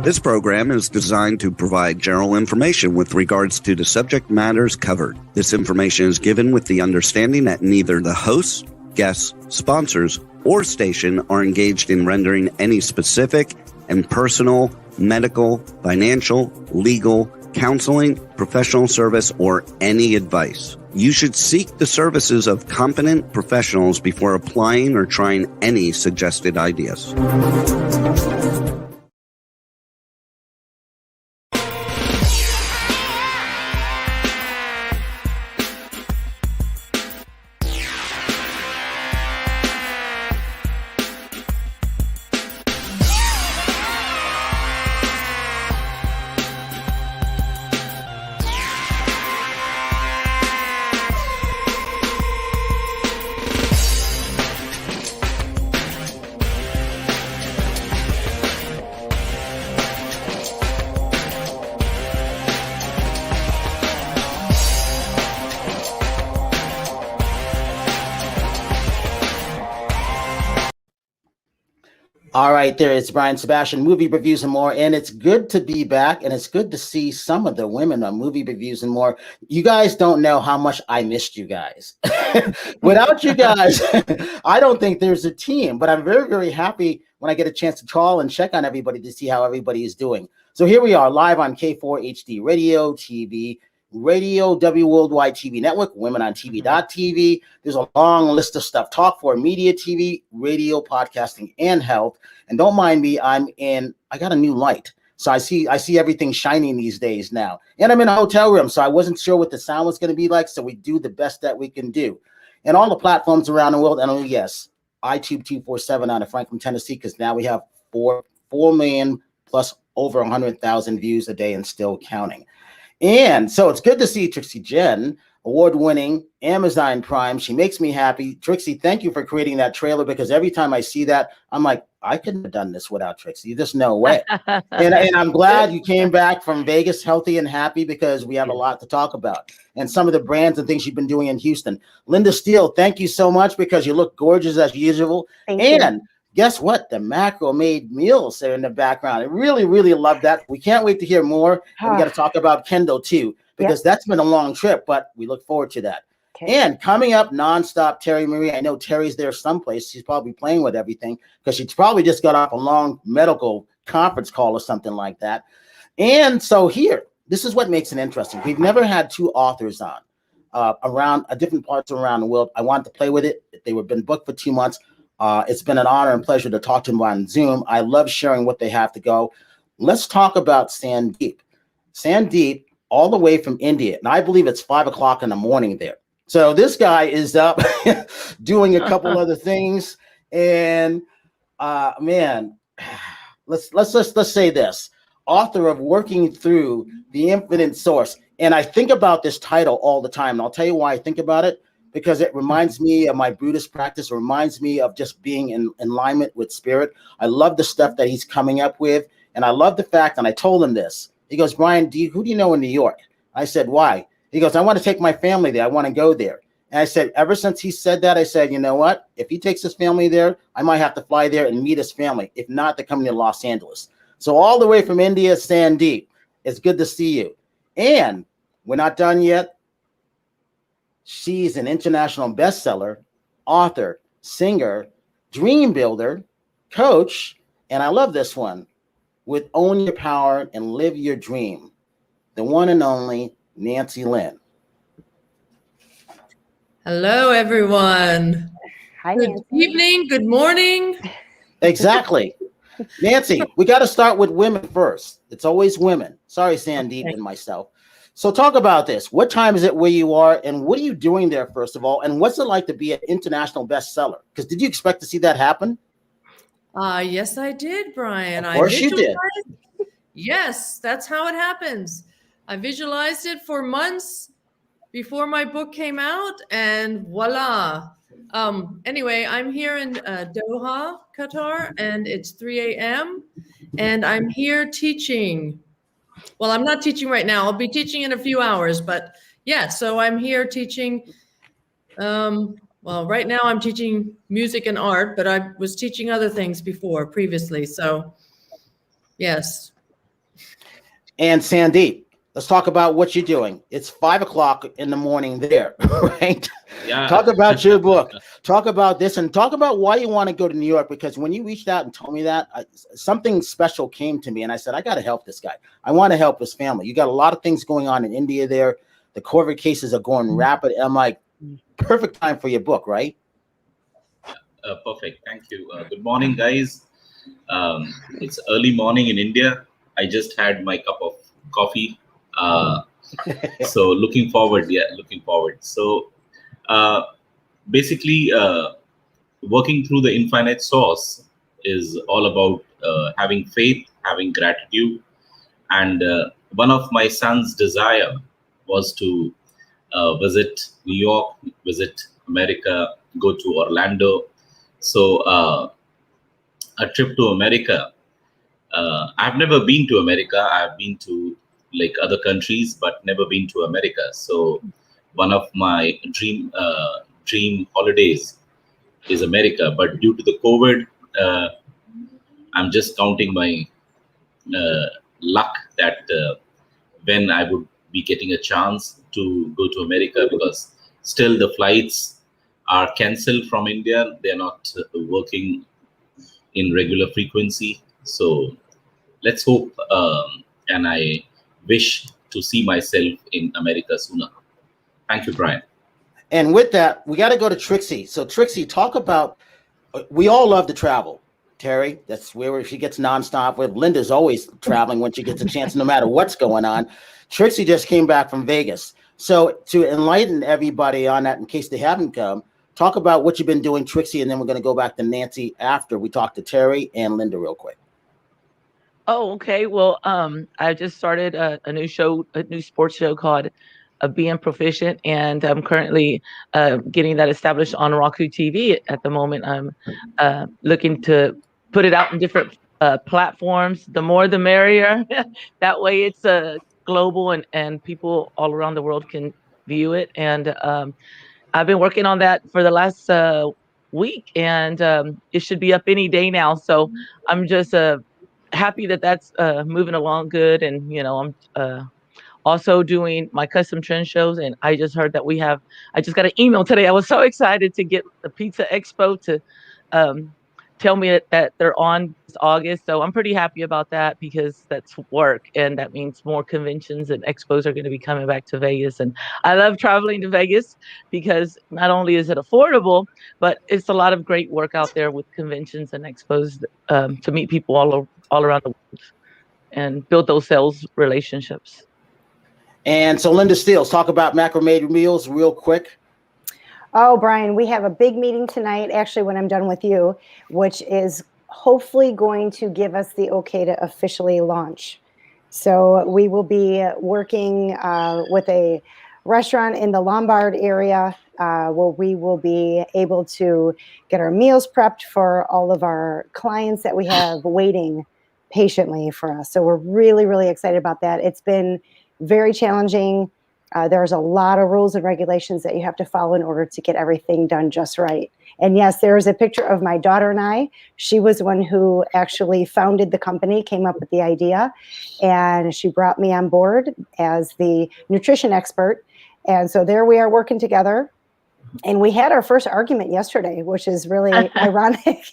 This program is designed to provide general information with regards to the subject matters covered. This information is given with the understanding that neither the hosts, guests, sponsors, or station are engaged in rendering any specific and personal, medical, financial, legal, counseling, professional service, or any advice. You should seek the services of competent professionals before applying or trying any suggested ideas. All right, there is Brian Sebastian, movie reviews and more, and it's good to be back, and it's good to see some of the women on movie reviews and more. You guys don't know how much I missed you guys. Without you guys, I don't think there's a team, but I'm very, very happy when I get a chance to call and check on everybody to see how everybody is doing. So here we are live on K4 HD Radio, TV, Radio W Worldwide TV Network, Women on TV.tv. There's a long list of stuff. Talk for Media TV, radio, podcasting, and health. And don't mind me, I got a new light. So I see everything shining these days now. And I'm in a hotel room, so I wasn't sure what the sound was going to be like. So we do the best that we can do. And all the platforms around the world. And oh yes, iTube 247 out of Franklin, Tennessee, because now we have 4 million plus over 100,000 views a day and still counting. And so it's good to see Trixie Jen, award-winning, Amazon Prime. She makes me happy. Trixie, thank you for creating that trailer, because every time I see that, I'm like, I couldn't have done this without Trixie. There's no way. and I'm glad you came back from Vegas healthy and happy, because we have a lot to talk about. And some of the brands and things you've been doing in Houston. Linda Steele, thank you so much, because you look gorgeous as usual. Thank you. Guess what? The macro made meals there in the background. I really, really love that. We can't wait to hear more. And we got to talk about Kendall too, because that's been a long trip, but we look forward to that. Okay. And coming up nonstop, Terri Marie. I know Terry's there someplace. She's probably playing with everything, because she's probably just got off a long medical conference call or something like that. And so here, this is what makes it interesting. We've never had 2 authors on around different parts around the world. I wanted to play with it. They were been booked for 2 months. It's been an honor and pleasure to talk to them on Zoom. I love sharing what they have to go. Let's talk about Sandeep. Sandeep, all the way from India, and I believe it's 5 o'clock in the morning there. So this guy is up doing a couple other things, and man, let's say this: author of Working Through the Infinite Source. And I think about this title all the time, and I'll tell you why I think about it. Because it reminds me of my Buddhist practice, reminds me of just being in alignment with spirit. I love the stuff that he's coming up with. And I love the fact, and I told him this. He goes, Brian, who do you know in New York? I said, why? He goes, I want to take my family there. I want to go there. And I said, ever since he said that, I said, you know what? If he takes his family there, I might have to fly there and meet his family. If not, they're coming to Los Angeles. So all the way from India, Sandeep, it's good to see you. And we're not done yet. She's an international bestseller, author, singer, dream builder, coach, and I love this one, with Own Your Power and Live Your Dream, the one and only Nancy Lynn. Hello, everyone. Hi, good Nancy. Evening, good morning. Exactly. Nancy, we got to start with women first. It's always women. Sorry, Sandeep and myself. So talk about this. What time is it where you are, and what are you doing there, first of all? And what's it like to be an international bestseller? Because did you expect to see that happen? Yes, I did, Brian. Of course you did. Yes, that's how it happens. I visualized it for months before my book came out, and voila. Anyway, I'm here in Doha, Qatar, and it's 3 a.m., and I'm here teaching. Well, I'm not teaching right now. I'll be teaching in a few hours, but yeah, so I'm here teaching. Well, right now I'm teaching music and art, but I was teaching other things previously. So yes, And Sandeep, let's talk about what you're doing. It's 5 o'clock in the morning there, right? Yeah. Talk about your book. Talk about this and talk about why you want to go to New York, because when you reached out and told me that, something special came to me and I said, I got to help this guy. I want to help his family. You got a lot of things going on in India there. The COVID cases are going rapid. I'm like, perfect time for your book, right? Perfect. Thank you. Good morning, guys. It's early morning in India. I just had my cup of coffee. So looking forward. Yeah, looking forward. So basically, working through the infinite source is all about having faith, having gratitude. And one of my son's desire was to visit New York, visit America, go to Orlando. So a trip to America. I've never been to America. I've been to like other countries, but never been to America. So one of my dream holidays is America. But due to the COVID, I'm just counting my luck that when I would be getting a chance to go to America, because still the flights are cancelled from India. They're not working in regular frequency. So let's hope, and I wish to see myself in America sooner. Thank you, Brian. And with that, we got to go to Trixie. So Trixie, talk about, we all love to travel. Terry, that's where she gets nonstop with. Linda's always traveling when she gets a chance, no matter what's going on. Trixie just came back from Vegas. So to enlighten everybody on that, in case they haven't come, talk about what you've been doing, Trixie, and then we're going to go back to Nancy after we talk to Terry and Linda real quick. Oh, okay. Well, I just started a new show, a new sports show called Being Proficient, and I'm currently getting that established on Roku TV at the moment. I'm looking to put it out in different platforms. The more, the merrier. That way, it's global, and people all around the world can view it. And I've been working on that for the last week, and it should be up any day now. So I'm just happy that that's moving along good. And I'm also doing my custom trend shows, and I just heard that I just got an email today. I was so excited to get the Pizza Expo to tell me that they're on this August. So I'm pretty happy about that, because that's work, and that means more conventions and expos are going to be coming back to Vegas. And I love traveling to Vegas because not only is it affordable, but it's a lot of great work out there with conventions and expos to meet people all around the world and build those sales relationships. And so Linda Steele, talk about macrame meals real quick. Oh, Brian, we have a big meeting tonight, actually, when I'm done with you, which is hopefully going to give us the okay to officially launch. So we will be working with a restaurant in the Lombard area where we will be able to get our meals prepped for all of our clients that we have waiting patiently for us. So we're really, really excited about that. It's been very challenging. There's a lot of rules and regulations that you have to follow in order to get everything done just right. And yes, there is a picture of my daughter and I. She was the one who actually founded the company, came up with the idea, and she brought me on board as the nutrition expert. And so there we are working together. And we had our first argument yesterday, which is really ironic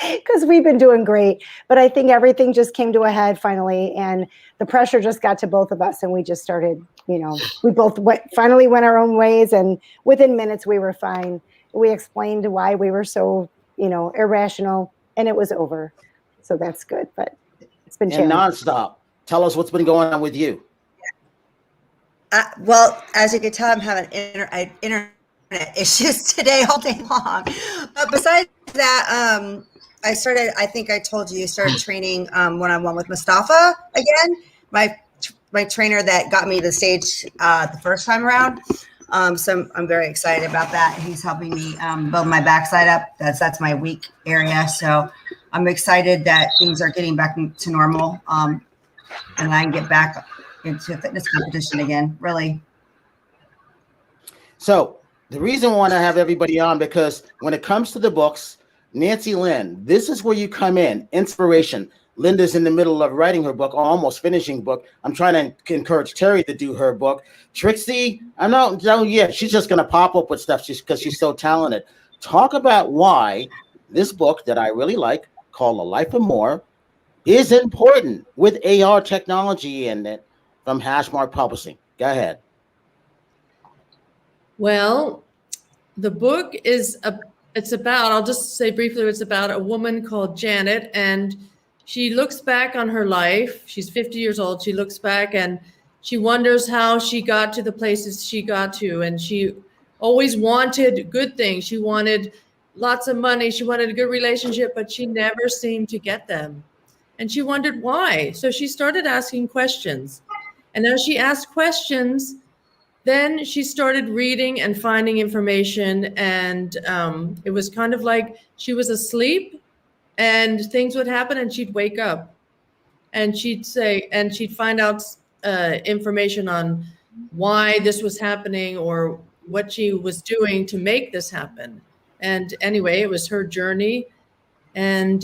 because we've been doing great. But I think everything just came to a head finally, and the pressure just got to both of us, and we just started, we both finally went our own ways, and within minutes we were fine. We explained why we were so, irrational, and it was over. So that's good, but it's been challenging. And nonstop. Tell us what's been going on with you. Well, as you can tell, I'm having internet issues today all day long. But besides that, I think I told you, started training one-on-one with Mustafa again, my trainer that got me to the stage the first time around. So I'm very excited about that. He's helping me build my backside up. That's my weak area. So I'm excited that things are getting back to normal, and I can get back into a fitness competition again, really. So the reason I want to have everybody on, because when it comes to the books, Nancy Lynn, this is where you come in, inspiration. Linda's in the middle of writing her book, almost finishing book. I'm trying to encourage Terri to do her book. Trixie, I'm not, no, yeah, she's just going to pop up with stuff because she's so talented. Talk about why this book that I really like, called A Life of More, is important with AR technology in it from Hasmark Publishing. Go ahead. Well, the book is it's about, I'll just say briefly, it's about a woman called Janet, and she looks back on her life. She's 50 years old. She looks back and she wonders how she got to the places she got to. And she always wanted good things. She wanted lots of money. She wanted a good relationship, but she never seemed to get them. And she wondered why. So she started asking questions. And as she asked questions, then she started reading and finding information. And it was kind of like she was asleep and things would happen and she'd wake up and she'd say, and she'd find out information on why this was happening or what she was doing to make this happen. And anyway, it was her journey. And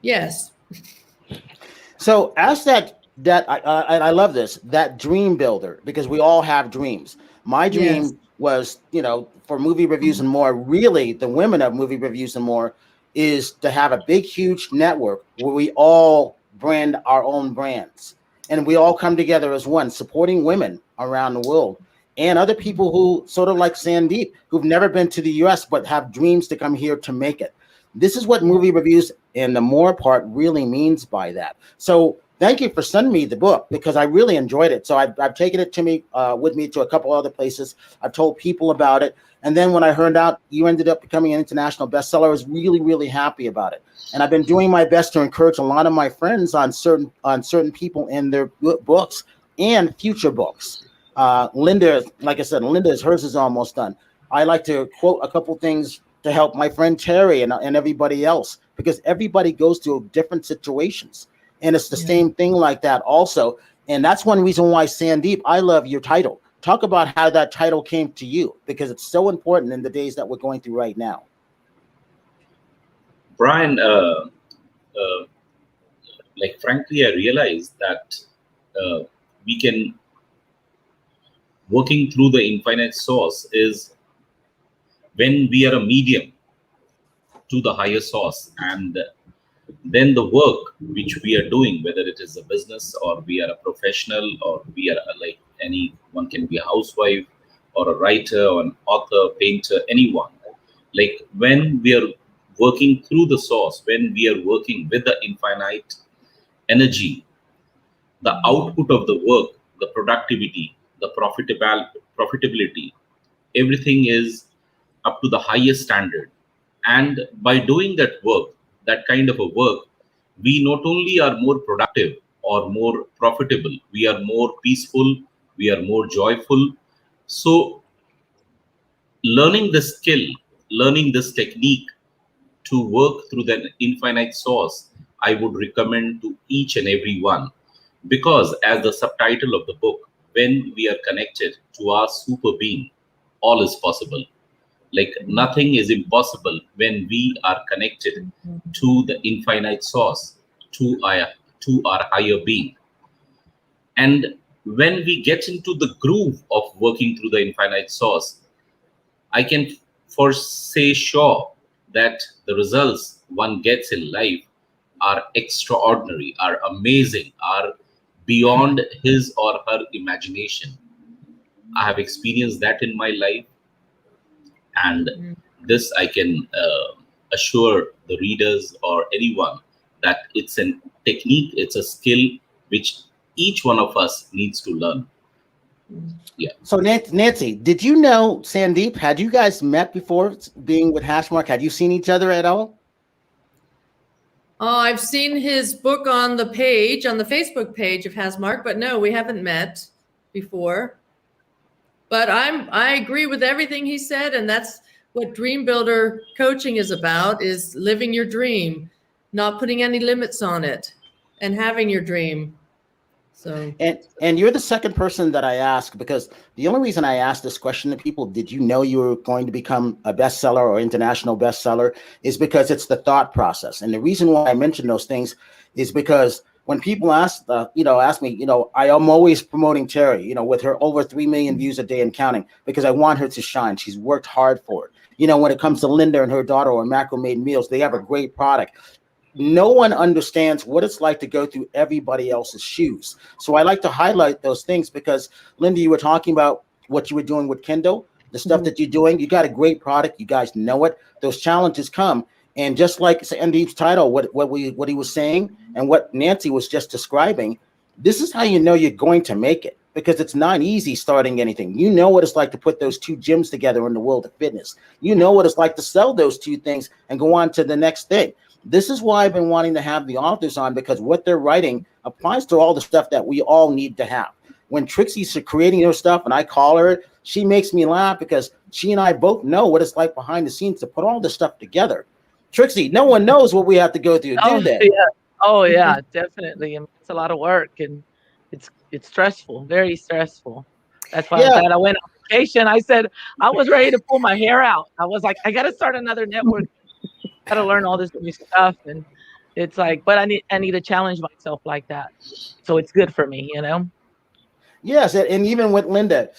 yes. So as that I love this, that dream builder, because we all have dreams. My dream was, you know, for movie reviews and more, really the women of movie reviews and more, is to have a big, huge network where we all brand our own brands and we all come together as one, supporting women around the world and other people who sort of like Sandeep, who've never been to the US, but have dreams to come here to make it. This is what movie reviews and the more part really means by that. So thank you for sending me the book because I really enjoyed it. So I've taken it to me with me to a couple other places. I've told people about it. And then when I heard out you ended up becoming an international bestseller, I was really, really happy about it. And I've been doing my best to encourage a lot of my friends on certain people in their books and future books. Linda, like I said, hers is almost done. I like to quote a couple things to help my friend Terri and everybody else, because everybody goes through different situations. And it's the same thing like that also. And that's one reason why, Sandeep, I love your title. Talk about how that title came to you, because it's so important in the days that we're going through right now. Brian, like frankly, I realized that we can, working through the infinite source is when we are a medium to the higher source, and then the work which we are doing, whether it is a business or we are a professional or we are like anyone, can be a housewife or a writer or an author, painter, anyone. Like when we are working through the source, when we are working with the infinite energy, the output of the work, the productivity, the profitability, everything is up to the highest standard. And by doing that work, that kind of a work, we not only are more productive or more profitable, we are more peaceful, we are more joyful. So learning the skill, learning this technique to work through the infinite source, I would recommend to each and every one, because as the subtitle of the book, when we are connected to our super being, all is possible. Like nothing is impossible when we are connected to the infinite source, to our higher being. And when we get into the groove of working through the infinite source, I can for say sure that the results one gets in life are extraordinary, are amazing, are beyond his or her imagination. I have experienced that in my life. And this I can assure the readers or anyone that it's a technique, it's a skill which each one of us needs to learn. Yeah. So Nancy, did you know Sandeep? Had you guys met before being with Hasmark? Had you seen each other at all? I've seen his book on the page, on the Facebook page of Hasmark, but no, we haven't met before. But I agree with everything he said, and that's what Dream Builder coaching is about, is living your dream, not putting any limits on it, and having your dream. So and you're the second person that I ask, because the only reason I asked this question to people, did you know you were going to become a bestseller or international bestseller, is because it's the thought process. And the reason why I mention those things is because when people ask me, I am always promoting Terri, with her over 3 million views a day and counting, because I want her to shine. She's worked hard for it. When it comes to Linda and her daughter or Macro Made Meals, they have a great product. No one understands what it's like to go through everybody else's shoes. So I like to highlight those things because, Linda, you were talking about what you were doing with Kindle, the stuff that you're doing. You got a great product. You guys know it. Those challenges come. And just like Sandeep's title, what he was saying and what Nancy was just describing, this is how you know you're going to make it, because it's not easy starting anything. You know what it's like to put those two gyms together in the world of fitness. You know what it's like to sell those two things and go on to the next thing. This is why I've been wanting to have the authors on, because what they're writing applies to all the stuff that we all need to have. When Trixie's creating her stuff and I call her, she makes me laugh because she and I both know what it's like behind the scenes to put all this stuff together. Trixie, no one knows what we have to go through, do they? Yeah. Oh, yeah, definitely. I mean, it's a lot of work, and it's stressful, very stressful. That's why I'm glad I went on vacation. I said I was ready to pull my hair out. I was like, I got to start another network. Got to learn all this new stuff, and it's like, but I need to challenge myself like that, so it's good for me, Yes, and even with Linda,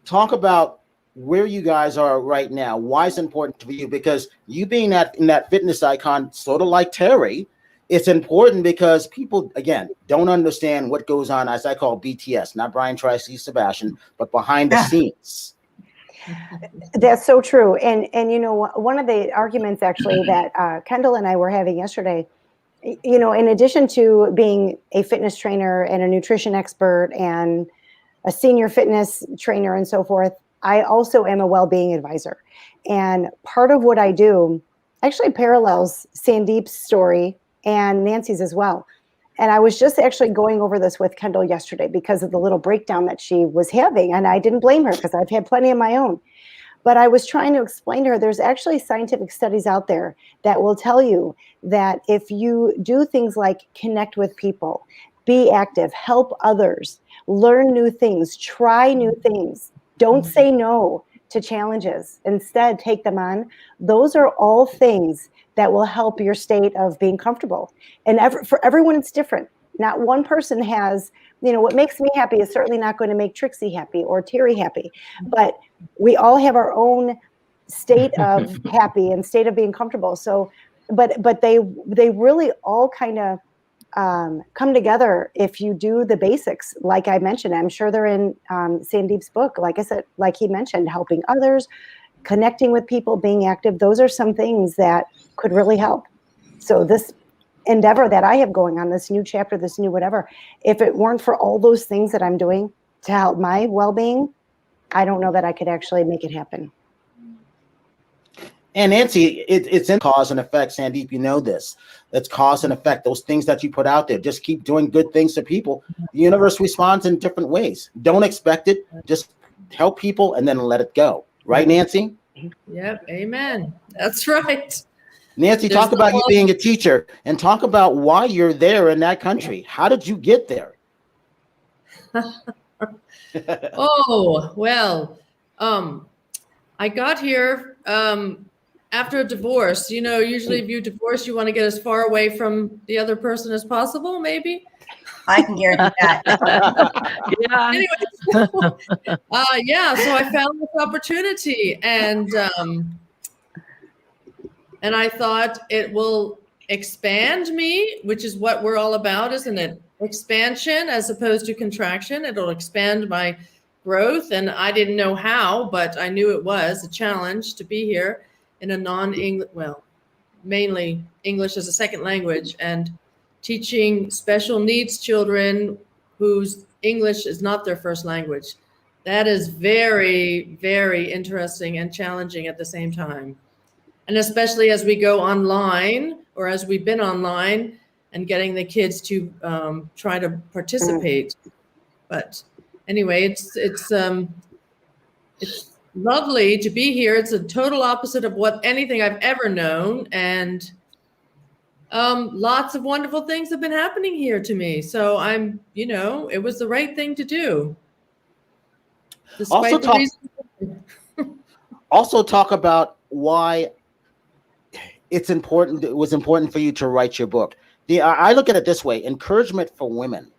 talk about where you guys are right now. Why it's important to you? Because you being in that fitness icon, sort of like Terri, it's important because people, again, don't understand what goes on, as I call BTS, not Brian Tracy Sebastian, but behind the scenes. That's so true. And one of the arguments actually that Kendall and I were having yesterday, in addition to being a fitness trainer and a nutrition expert and a senior fitness trainer and so forth, I also am a well-being advisor. And part of what I do actually parallels Sandeep's story and Nancy's as well. And I was just actually going over this with Kendall yesterday because of the little breakdown that she was having. And I didn't blame her because I've had plenty of my own. But I was trying to explain to her, there's actually scientific studies out there that will tell you that if you do things like connect with people, be active, help others, learn new things, try new things, don't say no to challenges, instead take them on. Those are all things that will help your state of being comfortable. And for everyone, it's different. Not one person has, what makes me happy is certainly not going to make Trixie happy or Terri happy. But we all have our own state of happy and state of being comfortable. So, but they really all kind of come together if you do the basics. Like I mentioned, I'm sure they're in Sandeep's book. Like I said, like he mentioned, helping others, connecting with people, being active. Those are some things that could really help. So this endeavor that I have going on, this new chapter, this new whatever, if it weren't for all those things that I'm doing to help my well-being, I don't know that I could actually make it happen. And Nancy, it's in cause and effect. Sandeep, you know this. It's cause and effect. Those things that you put out there, just keep doing good things to people. The universe responds in different ways. Don't expect it. Just help people and then let it go. Right, Nancy? Yep. Amen. That's right. Nancy, talk about you being a teacher and talk about why you're there in that country. How did you get there? Oh, well, I got here after a divorce. Usually if you divorce, you want to get as far away from the other person as possible, maybe. I can guarantee that. Yeah. Anyway, so I found this opportunity, and I thought it will expand me, which is what we're all about, isn't it? Expansion as opposed to contraction. It'll expand my growth, and I didn't know how, but I knew it was a challenge to be here in a non-English, mainly English as a second language, and teaching special needs children whose English is not their first language. That is very, very interesting and challenging at the same time. And especially as we go online, or as we've been online, and getting the kids to try to participate. But anyway, it's lovely to be here. It's a total opposite of anything I've ever known, and lots of wonderful things have been happening here to me. So I'm, it was the right thing to do. Despite also talk about why it's important. It was important for you to write your book. I look at it this way: encouragement for women,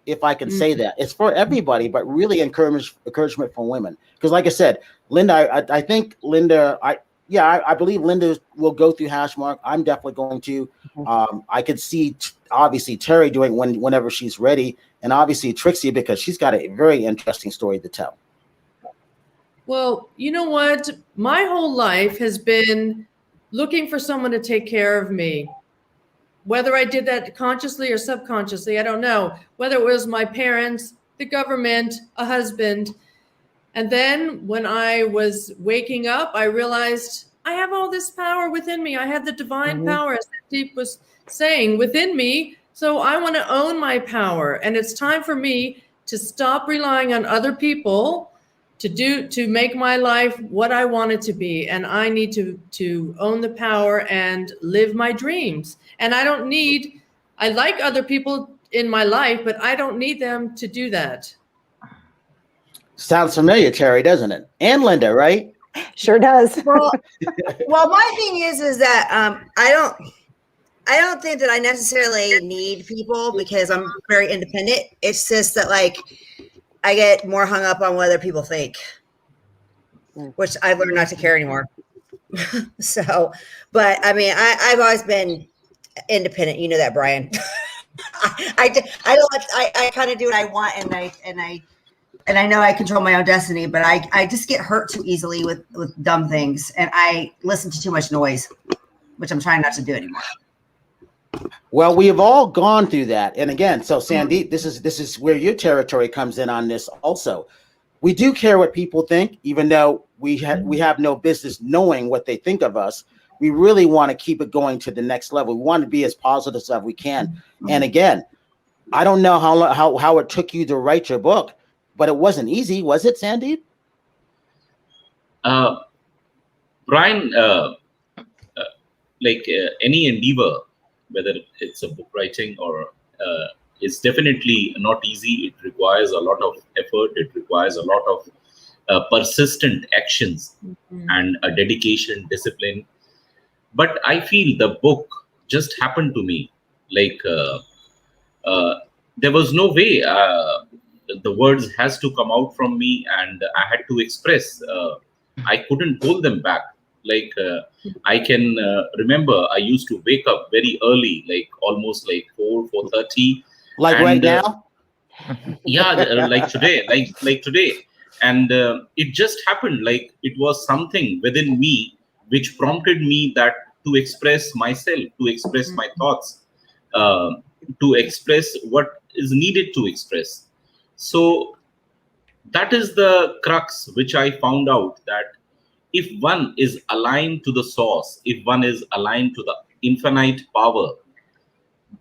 if I can say that. It's for everybody, but really encouragement for women. Because, like I said, Linda, I think Linda, I believe Linda will go through Hasmark. I'm definitely going to. I could see obviously Terri doing whenever she's ready, and obviously Trixie, because she's got a very interesting story to tell. Well, you know what? My whole life has been looking for someone to take care of me. Whether I did that consciously or subconsciously, I don't know. Whether it was my parents, the government, a husband. And then when I was waking up, I realized I have all this power within me. I have the divine power, as Sandeep was saying, within me. So I want to own my power. And it's time for me to stop relying on other people to make my life what I want it to be. And I need to own the power and live my dreams. And I like other people in my life, but I don't need them to do that. Sounds familiar, Terri, doesn't it? And Linda, right? Sure does. Well, my thing is that I don't think that I necessarily need people because I'm very independent. It's just that I get more hung up on what other people think, which I've learned not to care anymore. So, but I mean, I've always been independent. You know that, Brian. I kind of do what I want, and I know I control my own destiny, but I just get hurt too easily with dumb things, and I listen to too much noise, which I'm trying not to do anymore. Well, we have all gone through that. And again, so Sandeep, this is where your territory comes in on this also. We do care what people think, even though we have no business knowing what they think of us. We really want to keep it going to the next level. We want to be as positive as we can. And again, I don't know how it took you to write your book, but it wasn't easy, was it, Sandeep? Brian, any endeavor, whether it's a book writing or it's definitely not easy. It requires a lot of effort. It requires a lot of persistent actions and a dedication, discipline. But I feel the book just happened to me. There was no way the words has to come out from me, and I had to express. I couldn't hold them back. I can remember I used to wake up very early, almost 4:30. Right now? Yeah, like today. And it just happened. It was something within me which prompted me that to express myself, to express my thoughts, to express what is needed to express. So that is the crux which I found out, that if one is aligned to the source, if one is aligned to the infinite power,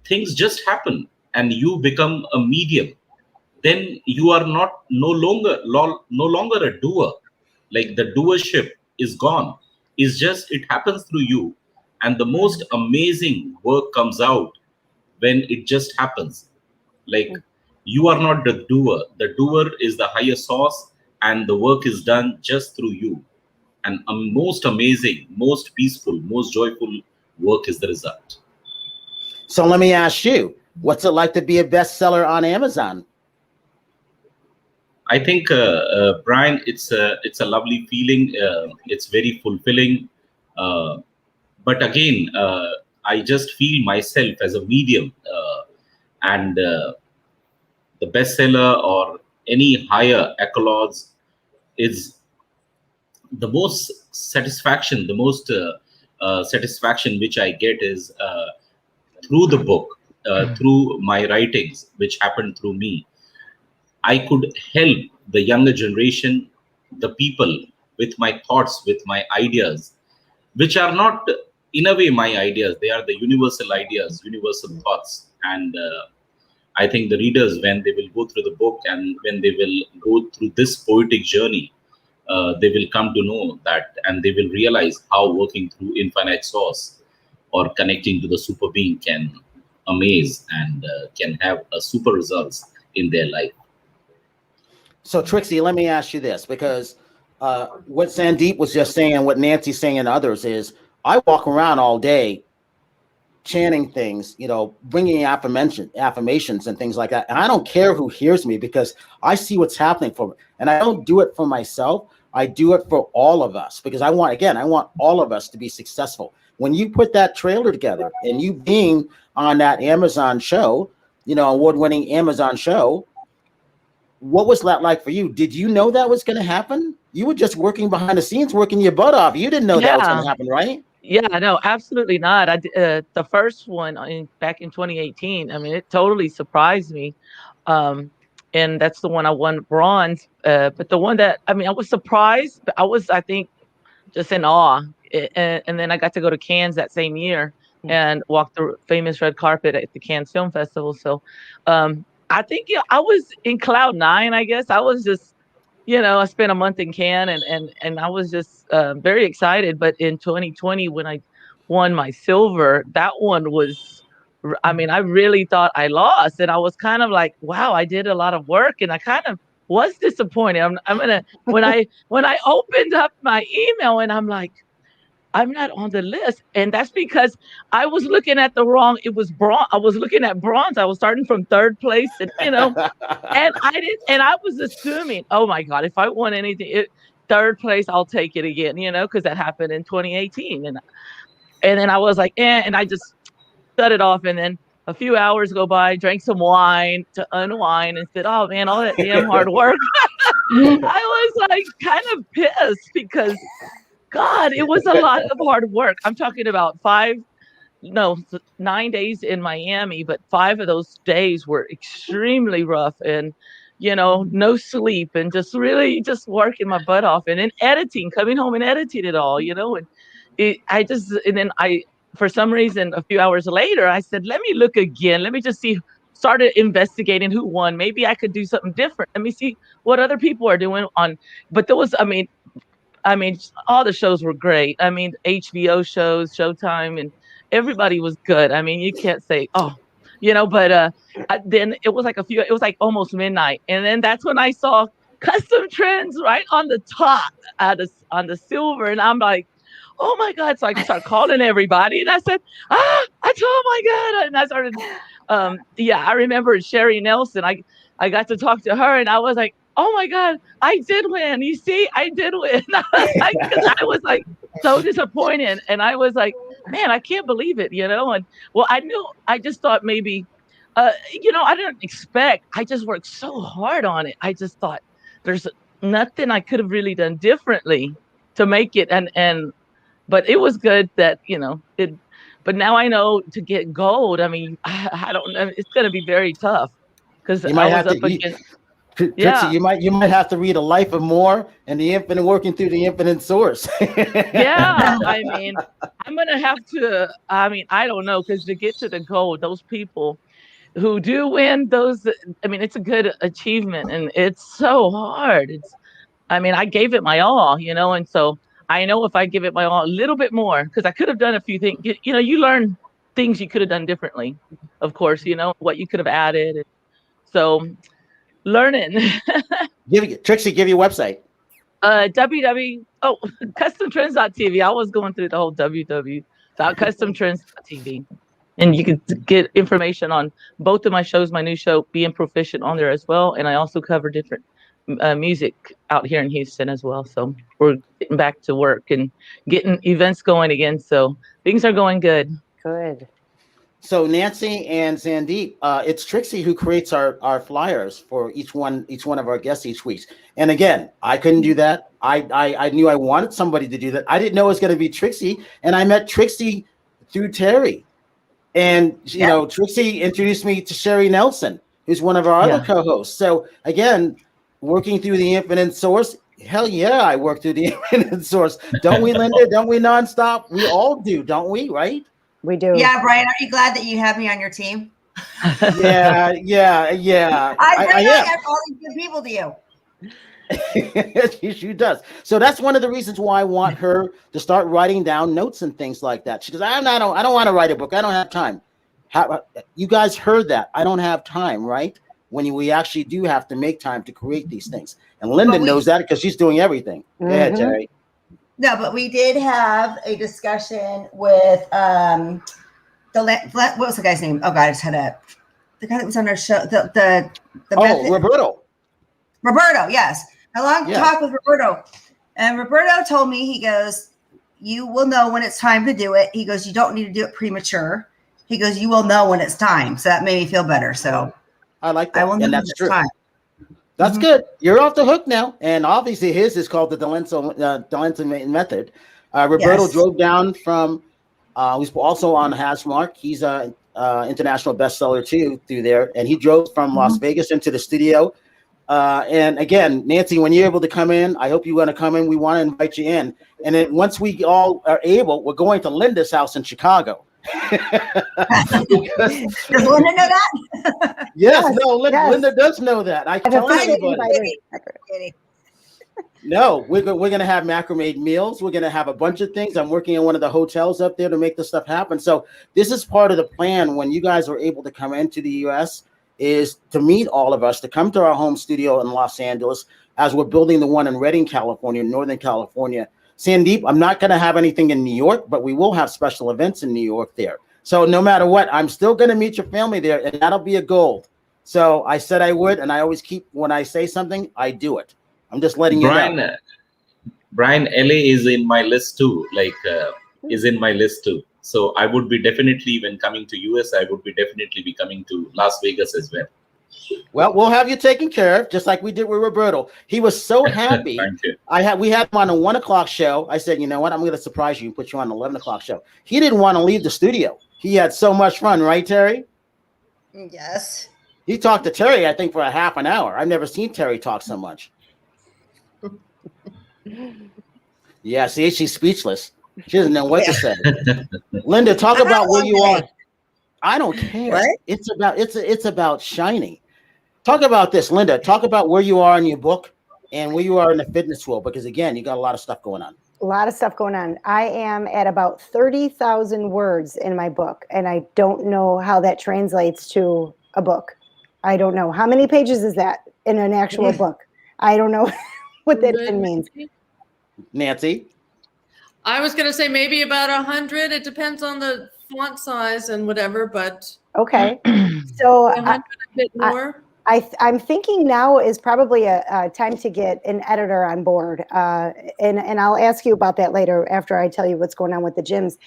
things just happen and you become a medium. Then you are no longer a doer. The doership is gone. It's just, it happens through you. And the most amazing work comes out when it just happens. You are not the doer. The doer is the higher source, and the work is done just through you. And a most amazing, most peaceful, most joyful work is the result. So let me ask you, what's it like to be a bestseller on Amazon? I think, Brian, it's a lovely feeling. It's very fulfilling. But again, I just feel myself as a medium, and the bestseller or any higher accolades is the most satisfaction. The most satisfaction which I get is through the book, through my writings, which happened through me. I could help the younger generation, the people, with my thoughts, with my ideas, which are not, in a way, my ideas. They are the universal ideas, universal thoughts. And I think the readers, when they will go through the book and when they will go through this poetic journey, they will come to know that, and they will realize how working through infinite source, or connecting to the super being can amaze and can have a super results in their life. So Trixie, let me ask you this, because what Sandeep was just saying, what Nancy's saying and others is, I walk around all day chanting things, bringing affirmations and things like that. And I don't care who hears me, because I see what's happening for me. And I don't do it for myself. I do it for all of us, because I want all of us to be successful. When you put that trailer together and you being on that Amazon show, award-winning Amazon show, what was that like for you? Did you know that was going to happen? You were just working behind the scenes, working your butt off. You didn't know that was going to happen, right? Yeah, no, absolutely not. The first one back in 2018, I mean, it totally surprised me. And that's the one I won bronze. But the one that, I was surprised, but I think, just in awe. And then I got to go to Cannes that same year and walk the famous red carpet at the Cannes Film Festival. So I think I was in cloud nine, I guess. I was just, I spent a month in Cannes and I was just very excited. But in 2020, when I won my silver, that one was, I really thought I lost. And I was kind of like, wow, I did a lot of work. And I kind of was disappointed. When I opened up my email and I'm like, I'm not on the list. And that's because I was looking at it was bronze. I was looking at bronze. I was starting from third place and, and I was assuming, oh my God, if I won anything, third place, I'll take it again, because that happened in 2018. And then I was like, and I just shut it off. And then a few hours go by, drank some wine to unwind and said, oh man, all that damn hard work. I was like kind of pissed because God, it was a lot of hard work. I'm talking about 9 days in Miami, but 5 of those days were extremely rough and, no sleep and just really just working my butt off and then coming home and editing it all, for some reason, a few hours later, I said, let me look again. Let me just see, started investigating who won. Maybe I could do something different. Let me see what other people are doing but there was, all the shows were great. HBO shows, Showtime, and everybody was good. You can't say, but then it was like almost midnight. And then that's when I saw Custom Trends right on the top on the silver. And I'm like, oh my God. So I started calling everybody and I said, oh my God. And I started, I remember Sherry Nelson. I got to talk to her and I was like, oh my God, I did win. You see, I did win. Because I was like so disappointed. And I was like, man, I can't believe it, And I just thought maybe, I didn't expect, I just worked so hard on it. I just thought there's nothing I could have really done differently to make it. But it was good that, but now I know to get gold, I don't know, it's going to be very tough because I was up against. Trixie, you might have to read A Life of More and the Infinite, working through the infinite source. Yeah, I'm gonna have to. I don't know, because to get to the gold, those people who do win those, it's a good achievement, and it's so hard. I gave it my all, and so I know if I give it my all, a little bit more, because I could have done a few things. You learn things you could have done differently, of course. What you could have added, so. Learning. Trixie, give your website. customtrends.tv. I was going through the whole www.customtrends.tv. And you can get information on both of my shows, my new show, Being Proficient, on there as well. And I also cover different music out here in Houston as well. So we're getting back to work and getting events going again. So things are going good. Good. So Nancy and Sandeep, it's Trixie who creates our flyers for each one of our guests each week. And again, I couldn't do that. I knew I wanted somebody to do that. I didn't know it was going to be Trixie, and I met Trixie through Terri. And Trixie introduced me to Sherry Nelson, who's one of our other co-hosts. So again, working through the infinite source. Hell yeah, I work through the infinite source. Don't we, Linda? Don't we nonstop? We all do, don't we? Right? We do. Yeah, Brian, are you glad that you have me on your team? Yeah. I bring all these good people to you. She does. So that's one of the reasons why I want her to start writing down notes and things like that. She goes, I don't want to write a book. I don't have time. You guys heard that. I don't have time, right? When we actually do have to make time to create these things. And Linda knows that because she's doing everything. Go ahead, Terry. No, but we did have a discussion with what was the guy's name? Oh God, I just had the guy that was on our show. Roberto. Roberto, yes. A long talk with Roberto. And Roberto told me, he goes, you will know when it's time to do it. He goes, you don't need to do it premature. He goes, you will know when it's time. So that made me feel better. So I like that. And that's true. That's good. You're off the hook now. And obviously his is called the Valencia method. Roberto drove down from, he's also on Hasmark. He's an international bestseller too through there. And he drove from Las Vegas into the studio. And again, Nancy, when you're able to come in, I hope you want to come in. We want to invite you in. And then once we all are able, we're going to Linda's house in Chicago. Does Linda know that? Yes, Linda does know that. I tell everybody. No, we're going to have macrame meals. We're going to have a bunch of things. I'm working in one of the hotels up there to make this stuff happen. So this is part of the plan when you guys are able to come into the U.S. is to meet all of us, to come to our home studio in Los Angeles as we're building the one in Redding, California, Northern California. Sandeep, I'm not going to have anything in New York, but we will have special events in New York there. So no matter what, I'm still going to meet your family there, and that'll be a goal. So I said I would, and I always when I say something, I do it. I'm just letting you know. Brian, LA is in my list too, is in my list too. So I would be definitely, when coming to US, I would be definitely be coming to Las Vegas as well. Well, we'll have you taken care of, just like we did with Roberto. He was so happy. Thank you. We had him on a 1 o'clock show. I said, you know what? I'm going to surprise you and put you on an 11 o'clock show. He didn't want to leave the studio. He had so much fun, right, Terry? Yes. He talked to Terry, I think, for a half an hour. I've never seen Terry talk so much. Yeah, see, she's speechless. She doesn't know what to say. Linda, talk about where you are. I don't care. What? It's about shining. Talk about this, Linda. Talk about where you are in your book and where you are in the fitness world, because again, you got a lot of stuff going on. A lot of stuff going on. I am at about 30,000 words in my book, and I don't know how that translates to a book. I don't know. How many pages is that in an actual book? I don't know what that even means. Nancy? I was going to say maybe about 100. It depends on the font size and whatever, but okay. So 100 a bit more. I'm thinking now is probably a time to get an editor on board, and I'll ask you about that later after I tell you what's going on with the gyms.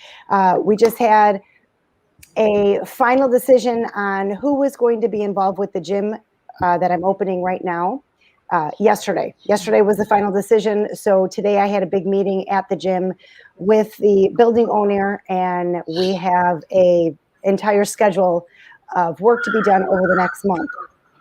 We just had a final decision on who was going to be involved with the gym that I'm opening right now. Yesterday was the final decision. So today I had a big meeting at the gym with the building owner, and we have a entire schedule of work to be done over the next month.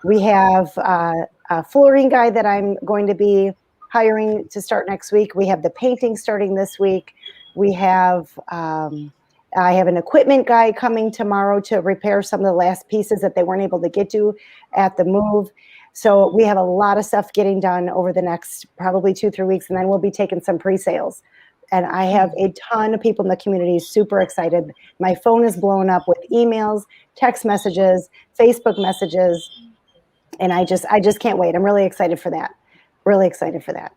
We have a flooring guy that I'm going to be hiring to start next week. We have the painting starting this week. We have I have an equipment guy coming tomorrow to repair some of the last pieces that they weren't able to get to at the move. So we have a lot of stuff getting done over the next probably 2-3 weeks, and then we'll be taking some pre-sales. And I have a ton of people in the community super excited. My phone is blowing up with emails, text messages, Facebook messages, and I just can't wait. I'm really excited for that. Really excited for that.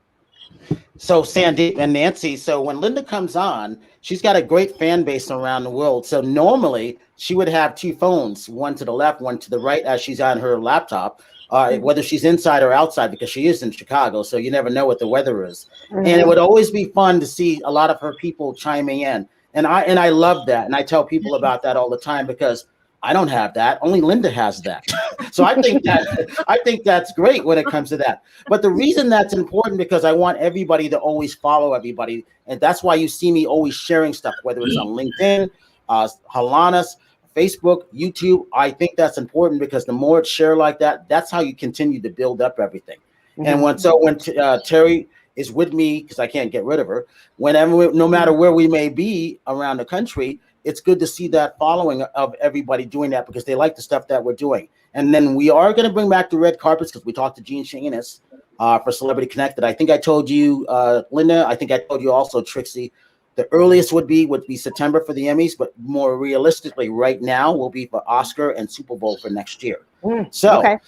So Sandeep and Nancy, so when Linda comes on, she's got a great fan base around the world. So normally she would have 2 phones, one to the left, one to the right as she's on her laptop. Whether she's inside or outside, because she is in Chicago, so you never know what the weather is. And it would always be fun to see a lot of her people chiming in. And I love that. And I tell people about that all the time because I don't have that. Only Linda has that. So I think that's great when it comes to that. But the reason that's important because I want everybody to always follow everybody. And that's why you see me always sharing stuff, whether it's on LinkedIn, Halanas, Facebook, YouTube. I think that's important because the more it's shared like that, that's how you continue to build up everything. And when Terri is with me, because I can't get rid of her, no matter where we may be around the country, it's good to see that following of everybody doing that because they like the stuff that we're doing. And then we are going to bring back the red carpets because we talked to Gene Shanus for Celebrity Connected. I think I told you, Linda. I think I told you also, Trixie. The earliest would be September for the Emmys, but more realistically, right now will be for Oscar and Super Bowl for next year. So, okay.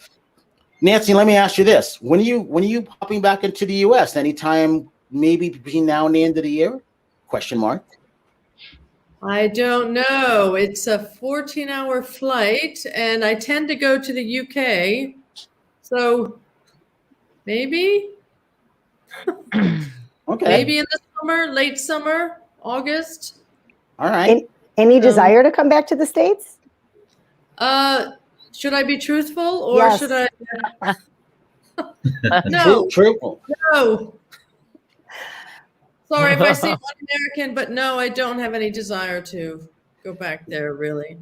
Nancy, let me ask you this: when are you popping back into the U.S.? Anytime, maybe between now and the end of the year? Question mark. I don't know. It's a 14-hour flight, and I tend to go to the UK. So maybe. Okay. Maybe in the summer, late summer, August. All right. Any desire to come back to the States? Should I be truthful or Yes. should I? No. Truthful. No. Sorry if I seem un-American, but no, I don't have any desire to go back there, really.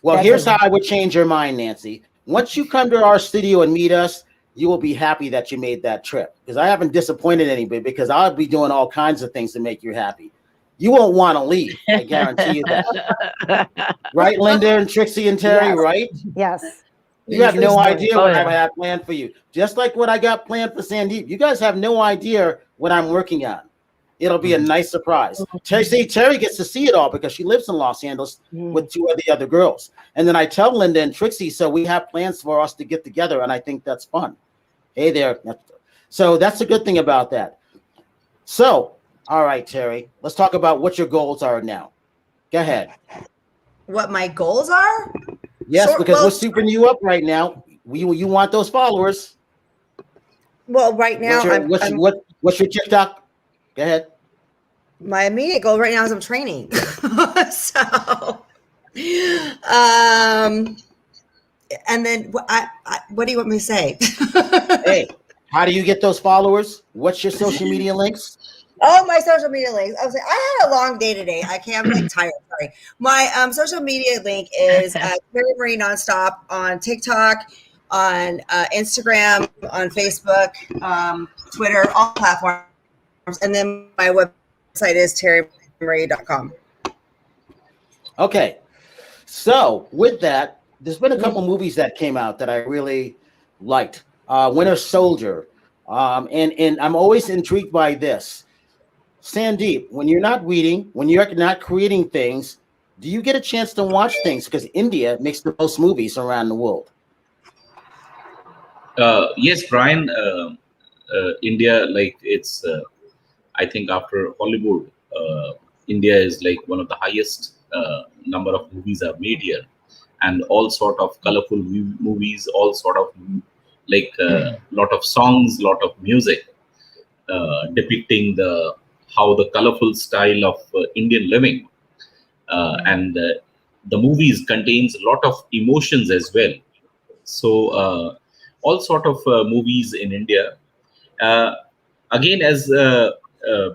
Well, That's here's okay. how I would change your mind, Nancy. Once you come to our studio and meet us, you will be happy that you made that trip, because I haven't disappointed anybody, because I'll be doing all kinds of things to make you happy. You won't want to leave. I guarantee you that. Right, Linda and Trixie and Terri, Yes. right? Yes. You have no idea Oh, what yeah. I have planned for you. Just like what I got planned for Sandeep. You guys have no idea what I'm working on. It'll be a nice surprise. Terri gets to see it all because she lives in Los Angeles with two of the other girls. And then I tell Linda and Trixie, so we have plans for us to get together, and I think that's fun. Hey there. So that's a good thing about that. So, all right, Terri, let's talk about what your goals are now. Go ahead. What my goals are? Yes, Sure, because well- we're souping you up right now. You want those followers. Well, right now, What's your TikTok? Go ahead. my immediate goal right now is I'm training. So, and then what do you want me to say? Hey, how do you get those followers? What's your social media links? Oh, my social media links. I was like, I had a long day today. I'm like tired. Sorry. My social media link is Terri Marie Nonstop on TikTok, on Instagram, on Facebook, Twitter, all platforms. And then my website is terrimarie.com. Okay. So with that, there's been a couple movies that came out that I really liked. Winter Soldier. And I'm always intrigued by this. Sandeep, when you're not reading, when you're not creating things, do you get a chance to watch things? Because India makes the most movies around the world. Yes, Brian. India, like it's, I think after Hollywood, India is like one of the highest number of movies are made here, and all sort of colorful movies, all sort of like lot of songs, lot of music depicting how the colorful style of Indian living, and the movies contains a lot of emotions as well. So all sort of movies in India. Again, as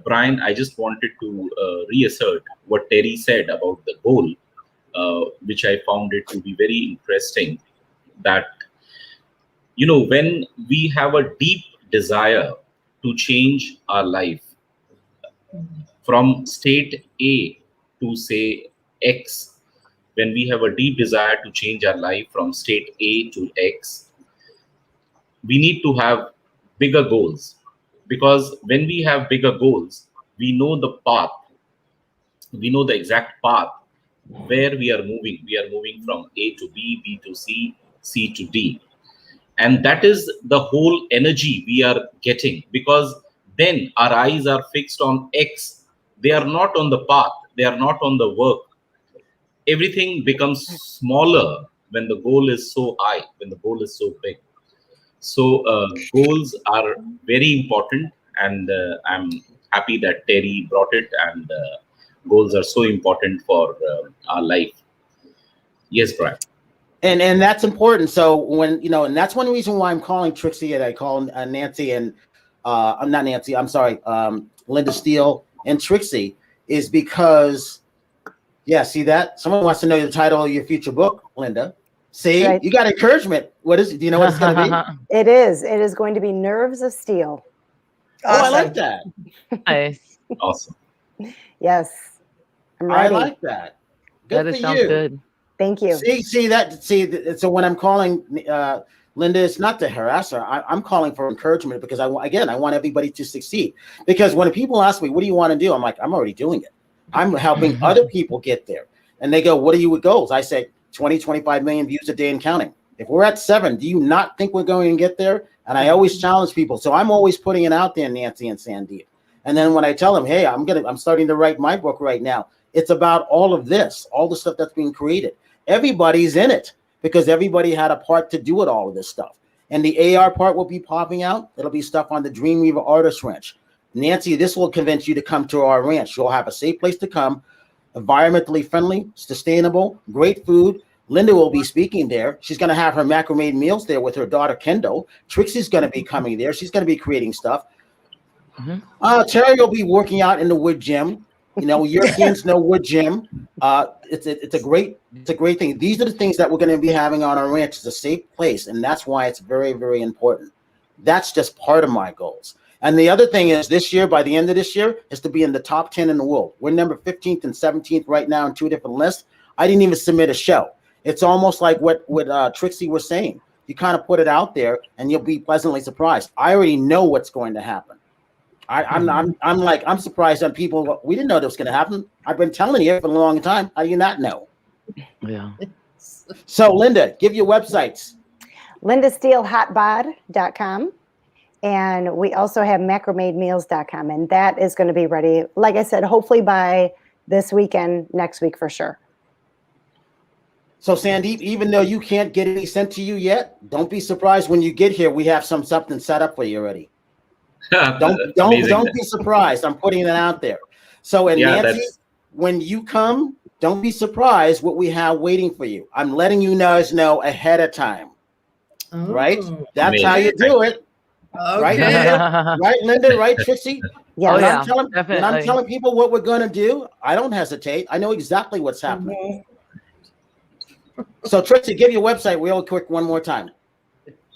Brian, I just wanted to reassert what Terri said about the goal, which I found it to be very interesting. That, you know, when we have a deep desire to change our life from state A to say X, when we have a deep desire to change our life from state A to X, we need to have bigger goals, because when we have bigger goals, we know the path, we know the exact path where we are moving. We are moving from A to B, B to C, C to D. And that is the whole energy we are getting, because then our eyes are fixed on X. They are not on the path. They are not on the work. Everything becomes smaller when the goal is so high, when the goal is so big. So goals are very important, and I'm happy that Terri brought it, and goals are so important for our life. Yes, Brian. And that's important. So when, you know, and that's one reason why I'm calling Trixie and I call Nancy and I'm not Nancy, I'm sorry, Linda Steele and Trixie, is because, yeah, see that? Someone wants to know the title of your future book, Linda. See, Right. You got encouragement. What is it? Do you know what it's going to be? It is going to be Nerves of Steel. Oh, I Awesome. like that. Nice. Awesome. Yes. I'm I ready. like that. Good That for sounds you. good. Thank you. See, so when I'm calling Linda, it's not to harass her. I'm calling for encouragement because I want everybody to succeed. Because when people ask me, what do you want to do? I'm like, I'm already doing it. I'm helping other people get there. And they go, what are you with goals? I say 20, 25 million views a day and counting. If we're at 7, do you not think we're going to get there? And I always challenge people. So I'm always putting it out there, Nancy and Sandeep. And then when I tell them, hey, I'm starting to write my book right now. It's about all of this, all the stuff that's being created. Everybody's in it because everybody had a part to do with all of this stuff. And the AR part will be popping out. It'll be stuff on the Dreamweaver Artist Ranch. Nancy, this will convince you to come to our ranch. You'll have a safe place to come, environmentally friendly, sustainable, great food. Linda will be speaking there. She's going to have her macrame meals there with her daughter, Kendall. Trixie's going to be coming there. She's going to be creating stuff. Terri will be working out in the wood gym. You know, Europeans know wood gym. It's a great thing. These are the things that we're going to be having on our ranch. It's a safe place, and that's why it's very, very important. That's just part of my goals. And the other thing is this year, by the end of this year, is to be in the top 10 in the world. We're number 15th and 17th right now in 2 different lists. I didn't even submit a show. It's almost like what Trixie was saying. You kind of put it out there, and you'll be pleasantly surprised. I already know what's going to happen. I'm surprised on people. We didn't know this was going to happen. I've been telling you for a long time. How do you not know? Yeah. So, Linda, give your websites. LindaSteeleHotBod.com. And we also have macramademeals.com. And that is going to be ready, like I said, hopefully by this weekend, next week for sure. So, Sandeep, even though you can't get any sent to you yet, don't be surprised when you get here. We have something set up for you already. Don't be surprised. I'm putting it out there. So, and Nancy, when you come, don't be surprised what we have waiting for you. I'm letting you guys know ahead of time. Oh. Right? That's how you do it. Okay. Right, Linda? Right, Linda? Right, Trixie? Yeah, When I'm telling people what we're going to do, I don't hesitate. I know exactly what's happening. So, Trixie, give your website real quick one more time.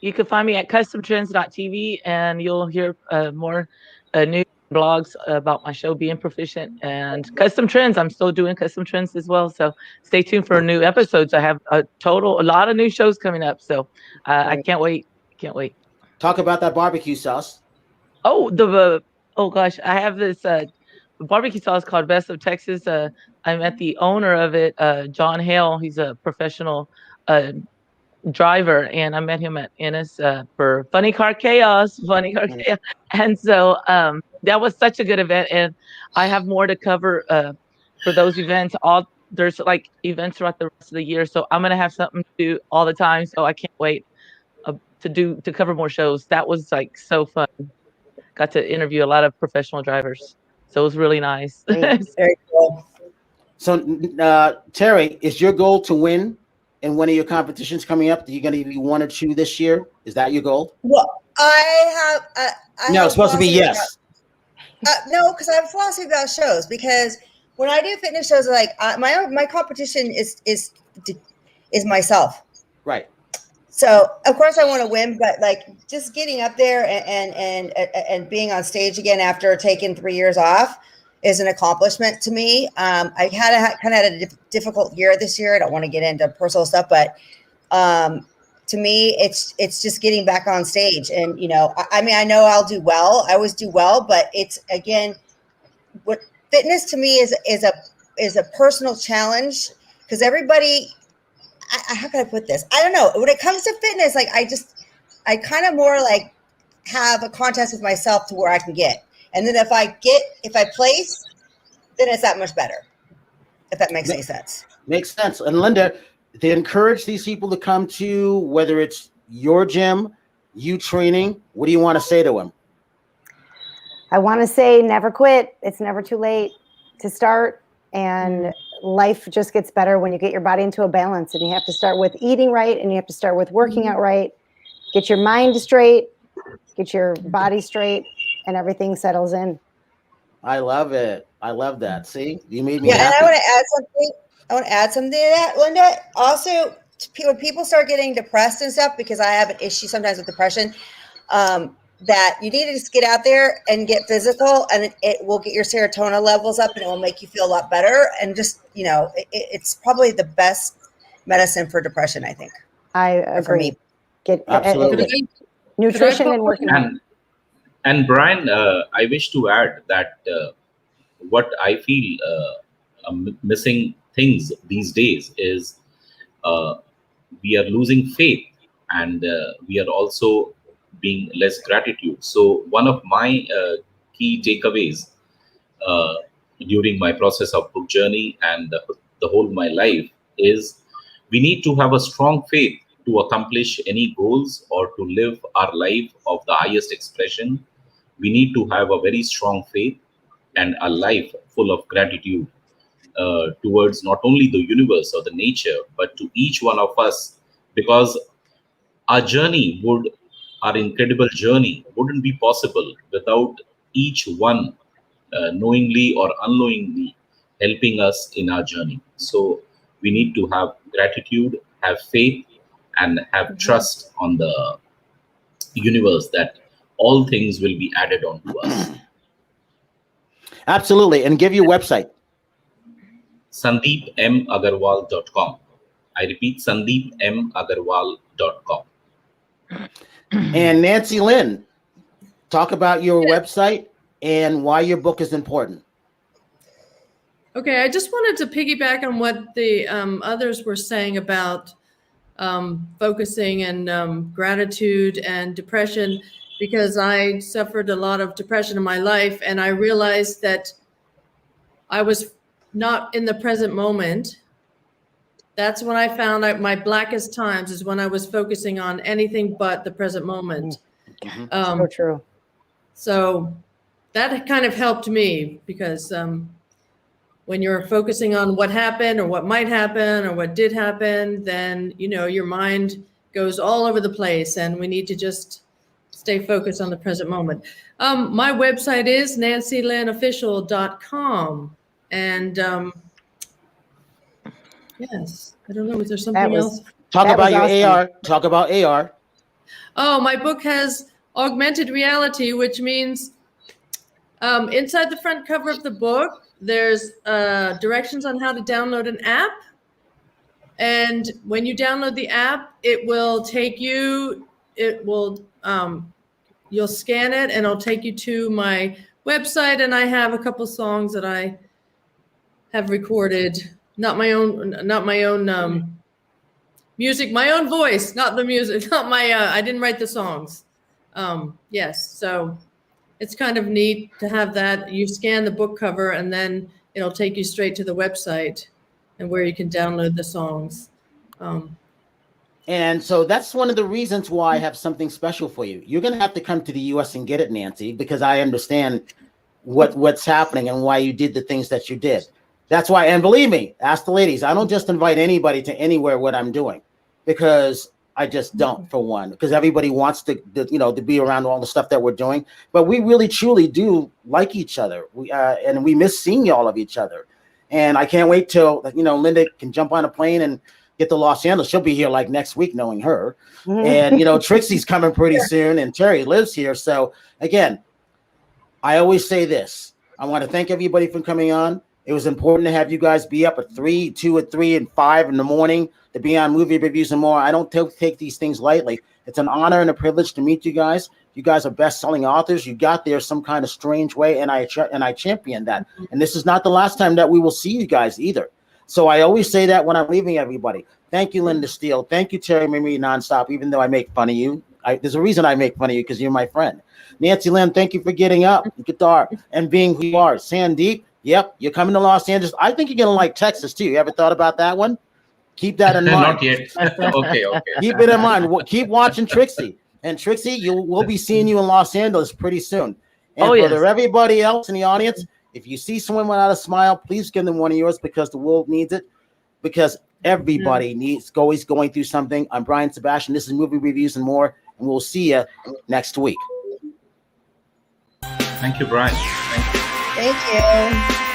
You can find me at customtrends.tv, and you'll hear more new blogs about my show, Being Proficient, and Custom Trends. I'm still doing Custom Trends as well, so stay tuned for new episodes. I have a lot of new shows coming up, so I can't wait. Can't wait. Talk about that barbecue sauce. Oh, oh gosh, I have this barbecue sauce called Best of Texas. I met the owner of it, John Hale. He's a professional driver, and I met him at Ennis for Funny Car Chaos. And so that was such a good event, and I have more to cover for those events. There's like events throughout the rest of the year, so I'm gonna have something to do all the time. So I can't wait to cover more shows. That was like so fun. Got to interview a lot of professional drivers, so it was really nice. Very cool. So, Terri, is your goal to win in one of your competitions coming up? Are you going to be 1 or 2 this year? Is that your goal? Well, I have. No, it's supposed to be yes. No, because I have a philosophy about shows. Because when I do fitness shows, like my competition is myself. Right. So of course I want to win, but like just getting up there and being on stage again after taking 3 years off is an accomplishment to me. I kind of had a difficult year this year. I don't want to get into personal stuff, but to me, it's just getting back on stage. And, you know, I mean, I know I'll do well. I always do well, but it's, again, what fitness to me is a personal challenge, because everybody, how can I put this? I don't know. When it comes to fitness, like I kind of more like have a contest with myself to where I can get. And then if I place, then it's that much better. If that makes any sense. Makes sense. And Linda, to encourage these people to come to, whether it's your gym, you training, what do you want to say to them? I want to say never quit. It's never too late to start. And life just gets better when you get your body into a balance. And you have to start with eating right, and you have to start with working out right. Get your mind straight, get your body straight, and everything settles in. I love it. I love that. See, you made me happy. happy. And I want to add something to that, Linda. Also, when people start getting depressed and stuff, because I have an issue sometimes with depression, that you need to just get out there and get physical, and it will get your serotonin levels up, and it will make you feel a lot better. And just, you know, it's probably the best medicine for depression, I think. I agree. Get Absolutely. nutrition and working out. And Brian, I wish to add that what I feel missing things these days is we are losing faith, and we are also being less gratitude. So one of my key takeaways during my process of book journey and the whole my life is we need to have a strong faith to accomplish any goals or to live our life of the highest expression. We need to have a very strong faith and a life full of gratitude towards not only the universe or the nature, but to each one of us, because our incredible journey wouldn't be possible without each one knowingly or unknowingly helping us in our journey. So we need to have gratitude, have faith, and have trust on the universe that all things will be added on to us. Absolutely. And give your website. SandeepMAgarwal.com. I repeat, SandeepMAgarwal.com. And Nancy Lynn, talk about your website and why your book is important. Okay, I just wanted to piggyback on what the others were saying about focusing and gratitude and depression, because I suffered a lot of depression in my life, and I realized that I was not in the present moment. That's when I found out my blackest times is when I was focusing on anything but the present moment. So true. So that kind of helped me, because when you're focusing on what happened or what might happen or what did happen, then, you know, your mind goes all over the place, and we need to just stay focused on the present moment. My website is nancylynnofficial.com. And yes, I don't know, was there something else? Talk about your awesome. AR. Talk about AR. Oh, my book has augmented reality, which means inside the front cover of the book, there's directions on how to download an app. And when you download the app, it will take you, you'll scan it and it'll take you to my website. And I have a couple songs that I have recorded, not my own music, my own voice, not the music, not my, I didn't write the songs. Yes, so it's kind of neat to have that. You scan the book cover and then it'll take you straight to the website and where you can download the songs. And so that's one of the reasons why I have something special for you. You're going to have to come to the U.S. and get it, Nancy, because I understand what's happening and why you did the things that you did. That's why, and believe me, ask the ladies, I don't just invite anybody to anywhere what I'm doing, because I just don't, for one, because everybody wants to be around all the stuff that we're doing. But we really, truly do like each other. And we miss seeing all of each other. And I can't wait till, Linda can jump on a plane and get to Los Angeles. She'll be here like next week, knowing her. And, Trixie's coming pretty soon, and Terri lives here. So again, I always say this. I want to thank everybody for coming on. It was important to have you guys be up at 2 or 3 and 5 in the morning to be on Movie Reviews and More. I don't take these things lightly. It's an honor and a privilege to meet you guys. You guys are best-selling authors. You got there some kind of strange way, and I champion that. And this is not the last time that we will see you guys either. So I always say that when I'm leaving everybody. Thank you, Linda Steele. Thank you, Terri Marie Nonstop, even though I make fun of you. There's a reason I make fun of you, because you're my friend. Nancy Lynn, thank you for getting up, guitar, and being who you are. Sandeep, yep, you're coming to Los Angeles. I think you're going to like Texas, too. You ever thought about that one? Keep that in mind. Not yet. Okay. Keep it in mind. Keep watching Trixie. And Trixie, we'll be seeing you in Los Angeles pretty soon. And for everybody else in the audience, if you see someone without a smile, please give them one of yours, because the world needs it. Because everybody needs always going through something. I'm Brian Sebastian. This is Movie Reviews and More. And we'll see you next week. Thank you, Brian. Thank you. Thank you.